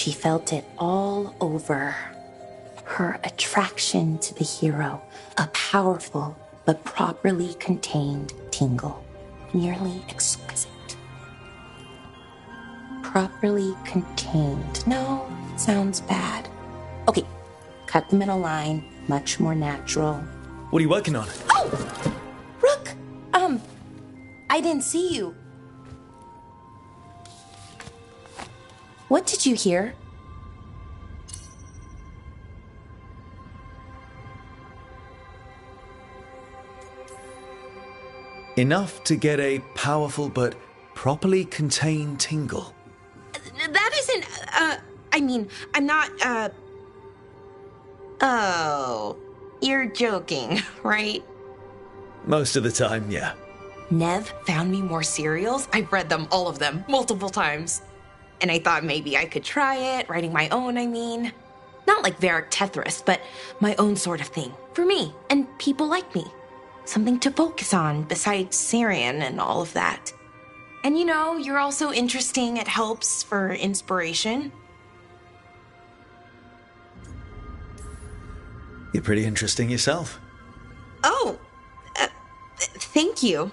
She felt it all over. Her attraction to the hero, a powerful but properly contained tingle, nearly exquisite. Properly contained. No, sounds bad. Okay, cut the middle line, much more natural. What are you working on? Oh! Rook! I didn't see you. What did you hear? Enough to get a powerful but properly contained tingle. That isn't, I'm not, Oh, you're joking, right? Most of the time, yeah. Nev found me more cereals. I've read them, all of them, multiple times. And I thought maybe I could try it, writing my own, Not like Varric Tetris, but my own sort of thing. For me, and people like me. Something to focus on besides Syrian and all of that. And you're also interesting. It helps for inspiration. You're pretty interesting yourself. Oh, thank you.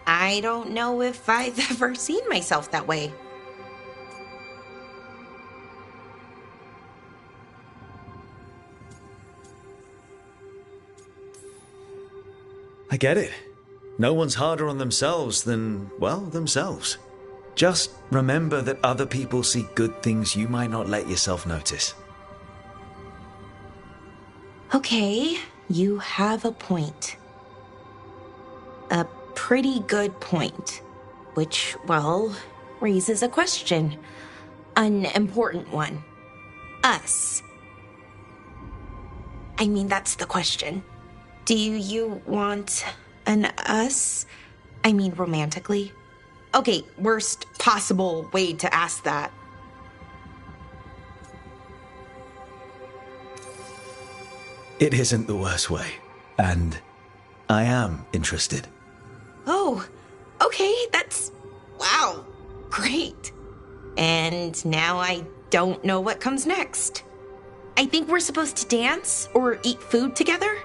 I don't know if I've ever seen myself that way. I get it. No one's harder on themselves than, well, themselves. Just remember that other people see good things you might not let yourself notice. Okay, you have a point. A pretty good point. Which, well, raises a question. An important one. Us. That's the question. Do you want an us? Romantically? Okay, worst possible way to ask that. It isn't the worst way, and I am interested. Oh, okay, wow, great. And now I don't know what comes next. I think we're supposed to dance or eat food together?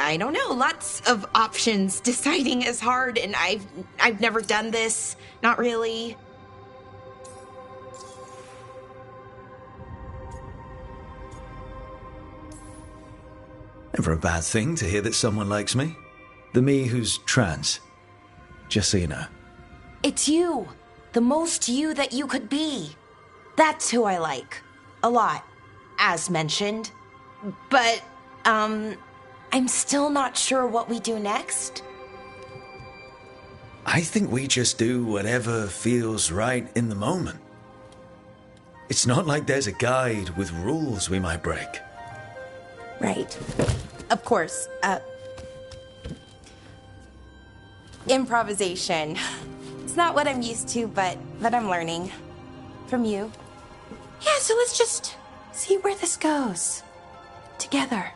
I don't know, lots of options. Deciding is hard, and I've never done this. Not really. Never a bad thing to hear that someone likes me. The me who's trans. Just so you know. It's you. The most you that you could be. That's who I like. A lot. As mentioned. But, I'm still not sure what we do next. I think we just do whatever feels right in the moment. It's not like there's a guide with rules we might break. Right. Of course. Improvisation. It's not what I'm used to, but I'm learning. From you. Yeah, so let's just see where this goes. Together.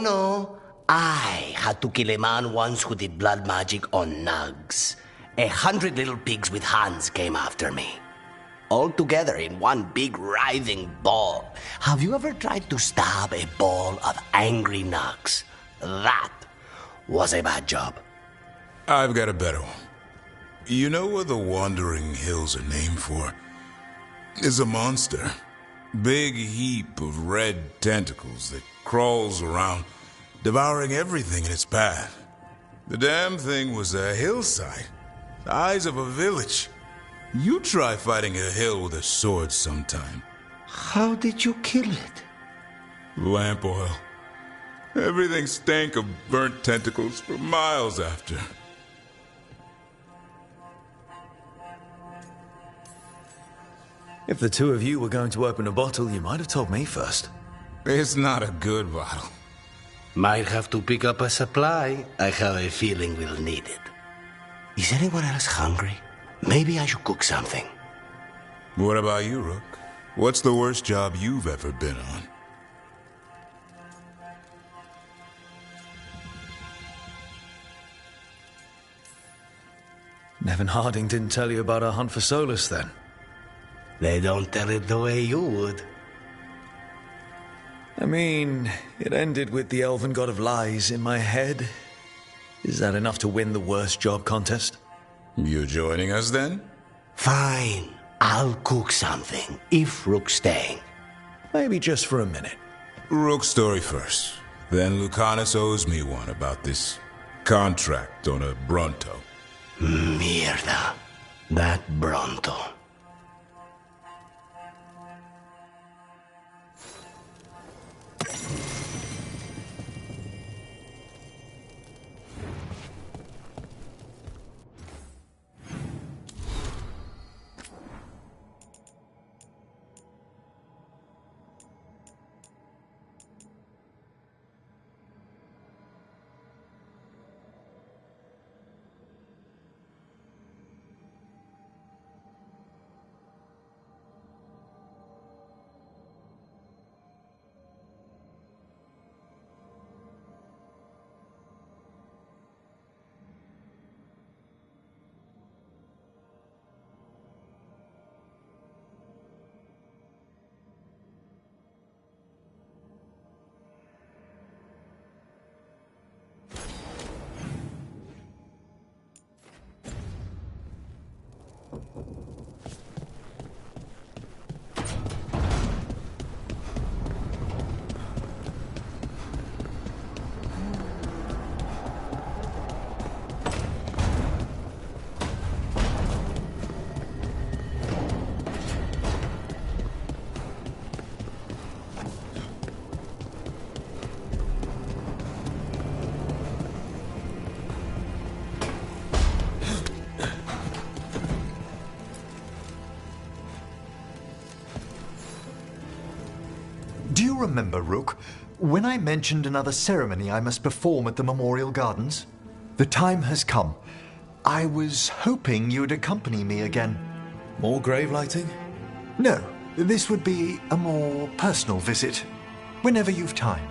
No. I had to kill a man once who did blood magic on nugs. 100 little pigs with hands came after me. All together in one big writhing ball. Have you ever tried to stab a ball of angry nugs? That was a bad job. I've got a better one. You know what the Wandering Hills are named for? It's a monster. Big heap of red tentacles that crawls around, devouring everything in its path. The damn thing was a hillside, the size of a village. You try fighting a hill with a sword sometime. How did you kill it? Lamp oil. Everything stank of burnt tentacles for miles after. If the two of you were going to open a bottle, you might have told me first. It's not a good bottle. Might have to pick up a supply. I have a feeling we'll need it. Is anyone else hungry? Maybe I should cook something. What about you, Rook? What's the worst job you've ever been on? Nevin Harding didn't tell you about our hunt for Solus, then? They don't tell it the way you would. I mean, it ended with the elven god of lies in my head. Is that enough to win the worst job contest? You joining us, then? Fine. I'll cook something, if Rook's staying. Maybe just for a minute. Rook's story first. Then Lucanus owes me one about this contract on a Bronto. Mierda. That Bronto. Do you remember, Rook, when I mentioned another ceremony I must perform at the Memorial Gardens? The time has come. I was hoping you'd accompany me again. More grave lighting? No, this would be a more personal visit, whenever you've time.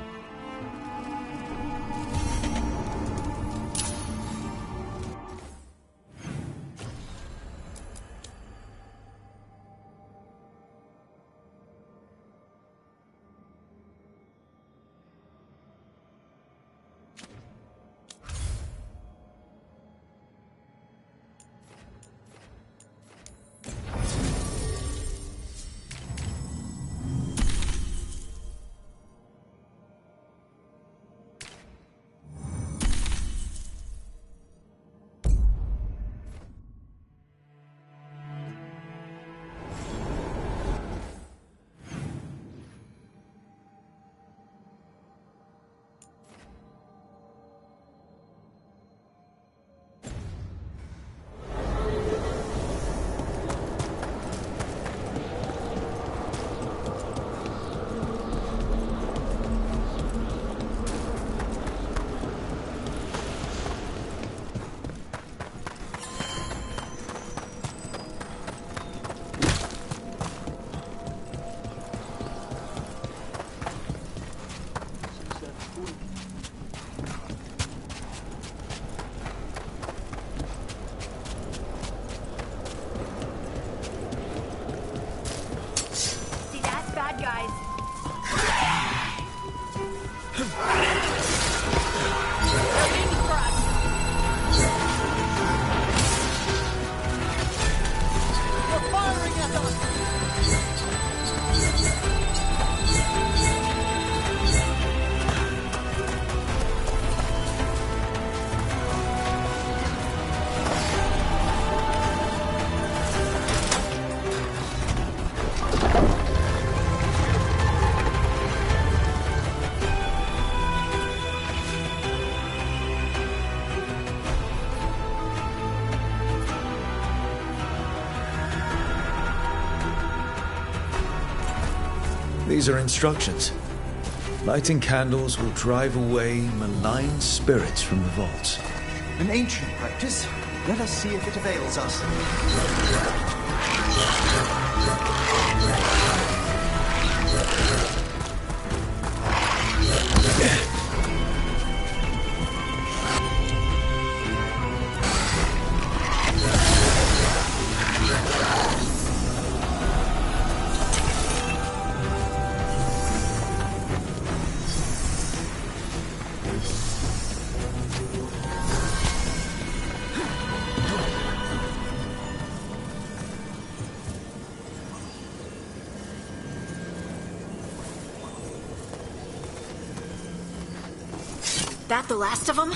These are instructions. Lighting candles will drive away malign spirits from the vaults. An ancient practice. Let us see if it avails us. That the last of them?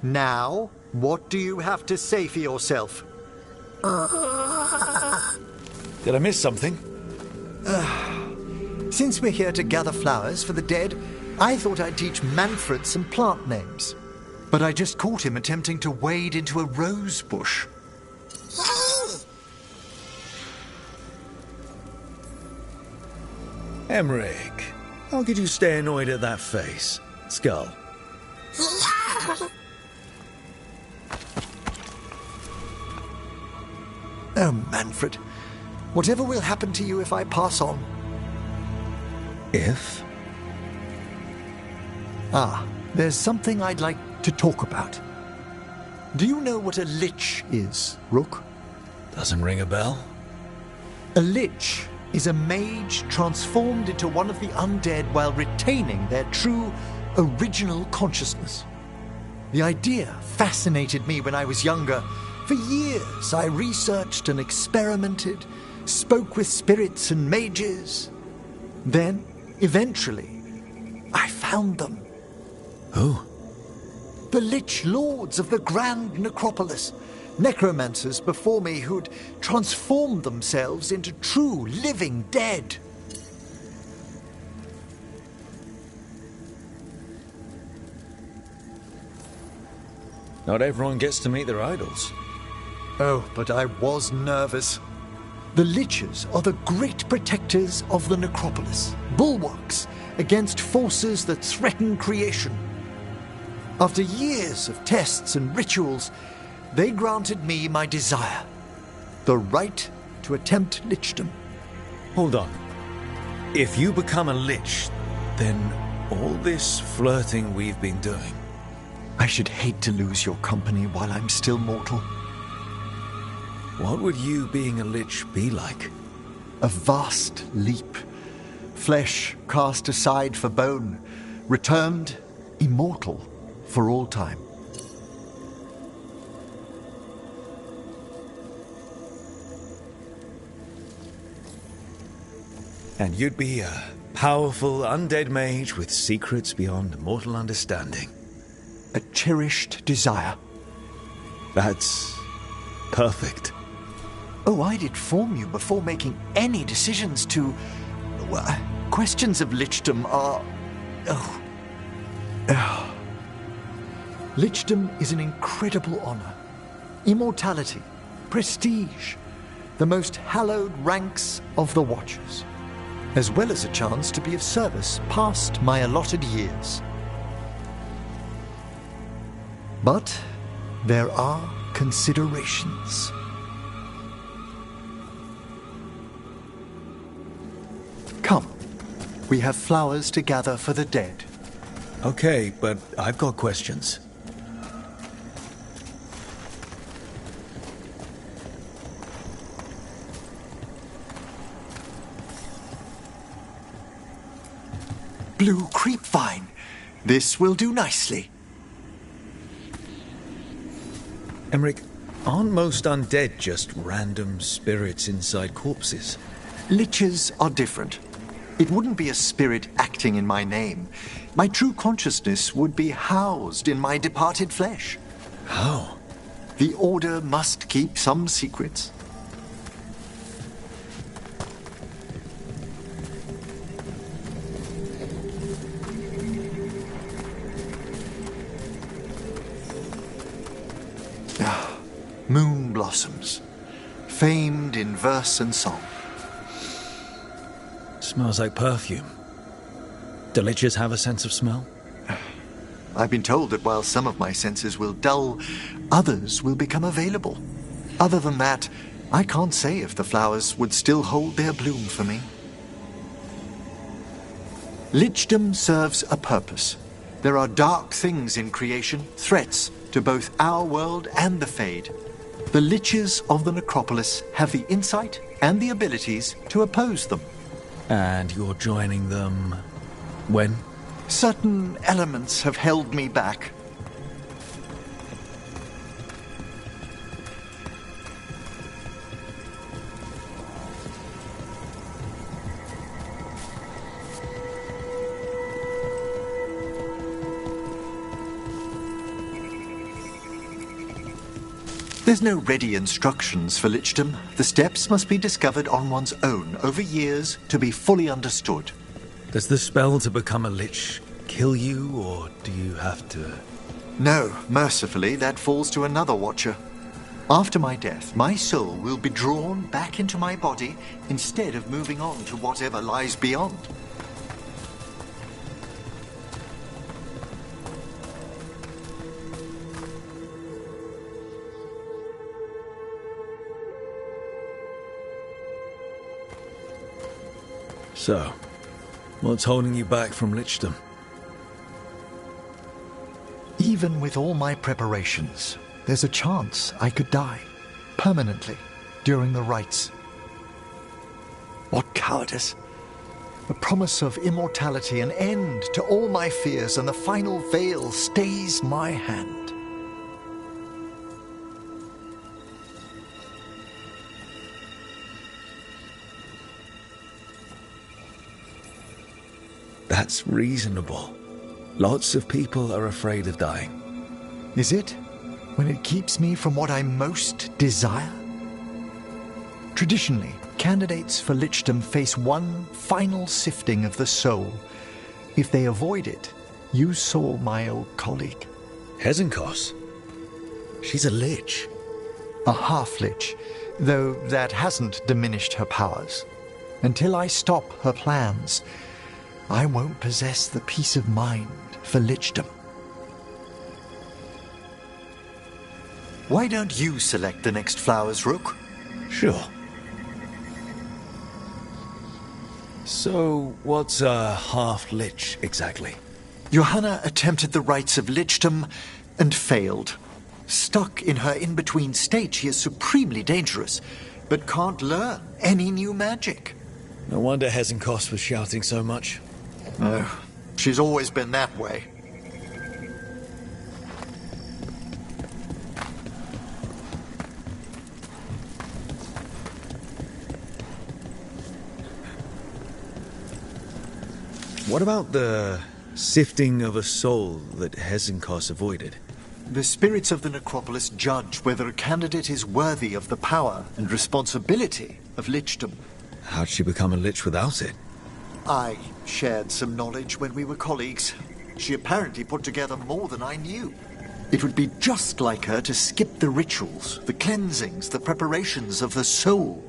Now, what do you have to say for yourself? Did I miss something? Since we're here to gather flowers for the dead, I thought I'd teach Manfred some plant names. But I just caught him attempting to wade into a rose bush. Emmrich, how could you stay annoyed at that face? Skull. Oh, Manfred. Whatever will happen to you if I pass on? If? There's something I'd like to talk about. Do you know what a lich is, Rook? Doesn't ring a bell? A lich is a mage transformed into one of the undead while retaining their true, original consciousness. The idea fascinated me when I was younger. For years, I researched and experimented, spoke with spirits and mages. Then, eventually, I found them. Who? The Lich Lords of the Grand Necropolis. Necromancers before me who'd transformed themselves into true living dead. Not everyone gets to meet their idols. Oh, but I was nervous. The Liches are the great protectors of the necropolis, bulwarks against forces that threaten creation. After years of tests and rituals, they granted me my desire, the right to attempt lichdom. Hold on. If you become a lich, then all this flirting we've been doing... I should hate to lose your company while I'm still mortal. What would you being a lich be like? A vast leap. Flesh cast aside for bone, returned immortal, for all time. And you'd be a powerful undead mage with secrets beyond mortal understanding. A cherished desire. That's perfect. Oh, I'd inform you before making any decisions to... Well, questions of lichdom are... Lichdom is an incredible honor. Immortality, prestige, the most hallowed ranks of the Watchers, as well as a chance to be of service past my allotted years. But there are considerations. Come, we have flowers to gather for the dead. Okay, but I've got questions. Blue creepvine. This will do nicely. Emmrich, aren't most undead just random spirits inside corpses? Liches are different. It wouldn't be a spirit acting in my name. My true consciousness would be housed in my departed flesh. How? The Order must keep some secrets. Moon blossoms, famed in verse and song. Smells like perfume. Do liches have a sense of smell? I've been told that while some of my senses will dull, others will become available. Other than that, I can't say if the flowers would still hold their bloom for me. Lichdom serves a purpose. There are dark things in creation, threats to both our world and the Fade. The Liches of the Necropolis have the insight and the abilities to oppose them. And you're joining them when? Certain elements have held me back. There's no ready instructions for lichdom. The steps must be discovered on one's own over years to be fully understood. Does the spell to become a lich kill you, or do you have to... No, mercifully, that falls to another Watcher. After my death, my soul will be drawn back into my body instead of moving on to whatever lies beyond. So, what's holding you back from lichdom? Even with all my preparations, there's a chance I could die, permanently, during the rites. What cowardice! The promise of immortality, an end to all my fears, and the final veil stays my hand. That's reasonable. Lots of people are afraid of dying. Is it? When it keeps me from what I most desire? Traditionally, candidates for lichdom face one final sifting of the soul. If they avoid it, you saw my old colleague. Hezenkos? She's a lich. A half-lich, though that hasn't diminished her powers. Until I stop her plans, I won't possess the peace of mind for lichdom. Why don't you select the next flowers, Rook? Sure. So, what's a half-lich exactly? Johanna attempted the rites of lichdom and failed. Stuck in her in-between state, she is supremely dangerous, but can't learn any new magic. No wonder Hezenkos was shouting so much. Oh, she's always been that way. What about the sifting of a soul that Hesenkos avoided? The spirits of the necropolis judge whether a candidate is worthy of the power and responsibility of lichdom. How'd she become a lich without it? I shared some knowledge when we were colleagues. She apparently put together more than I knew. It would be just like her to skip the rituals, the cleansings, the preparations of the soul.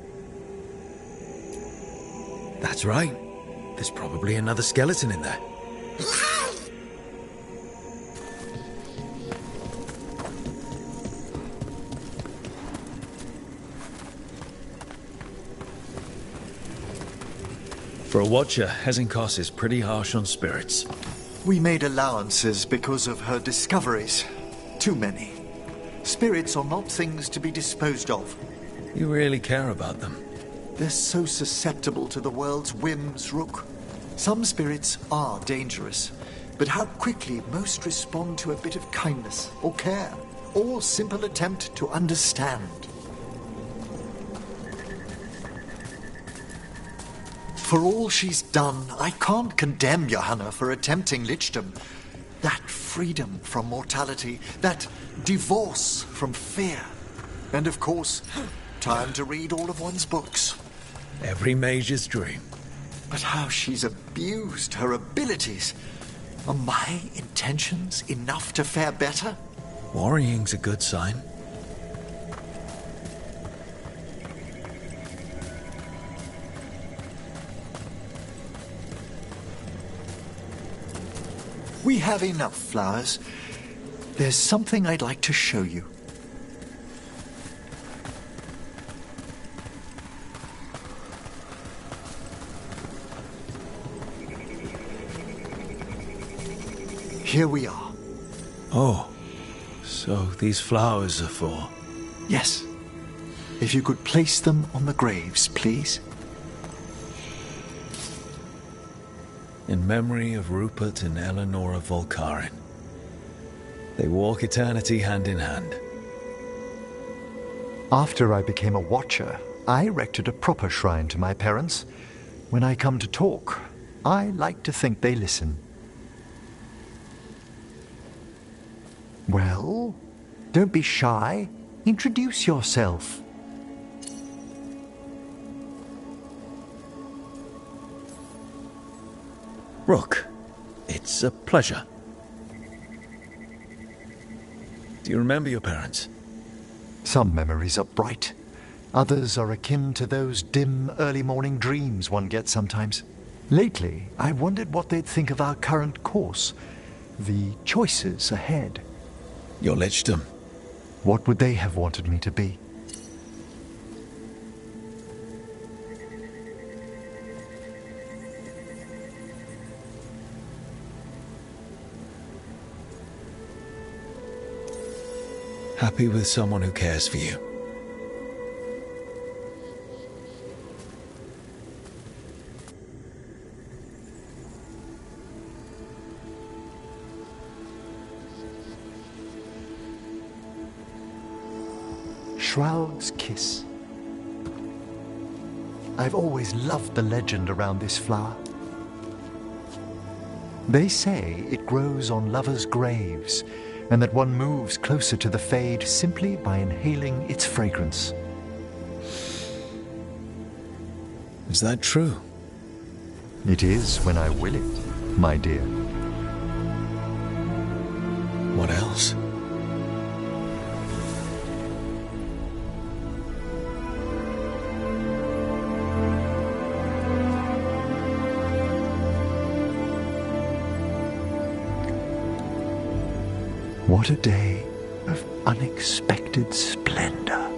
That's right. There's probably another skeleton in there. For a watcher, Hesenkos is pretty harsh on spirits. We made allowances because of her discoveries. Too many. Spirits are not things to be disposed of. You really care about them. They're so susceptible to the world's whims, Rook. Some spirits are dangerous, but how quickly most respond to a bit of kindness or care, or simple attempt to understand. For all she's done, I can't condemn Johanna for attempting lichdom. That freedom from mortality, that divorce from fear. And of course, time to read all of one's books. Every mage's dream. But how she's abused her abilities. Are my intentions enough to fare better? Worrying's a good sign. We have enough flowers. There's something I'd like to show you. Here we are. Oh, so these flowers are for... Yes. If you could place them on the graves, please. In memory of Rupert and Eleanora Volkaren. They walk eternity hand in hand. After I became a watcher, I erected a proper shrine to my parents. When I come to talk, I like to think they listen. Well, don't be shy. Introduce yourself. Rook, it's a pleasure. Do you remember your parents? Some memories are bright. Others are akin to those dim early morning dreams one gets sometimes. Lately, I wondered what they'd think of our current course, the choices ahead. Your lichdom. What would they have wanted me to be? Happy with someone who cares for you. Shroud's Kiss. I've always loved the legend around this flower. They say it grows on lovers' graves, and that one moves closer to the fade simply by inhaling its fragrance. Is that true? It is when I will it, my dear. What else? What a day of unexpected splendor.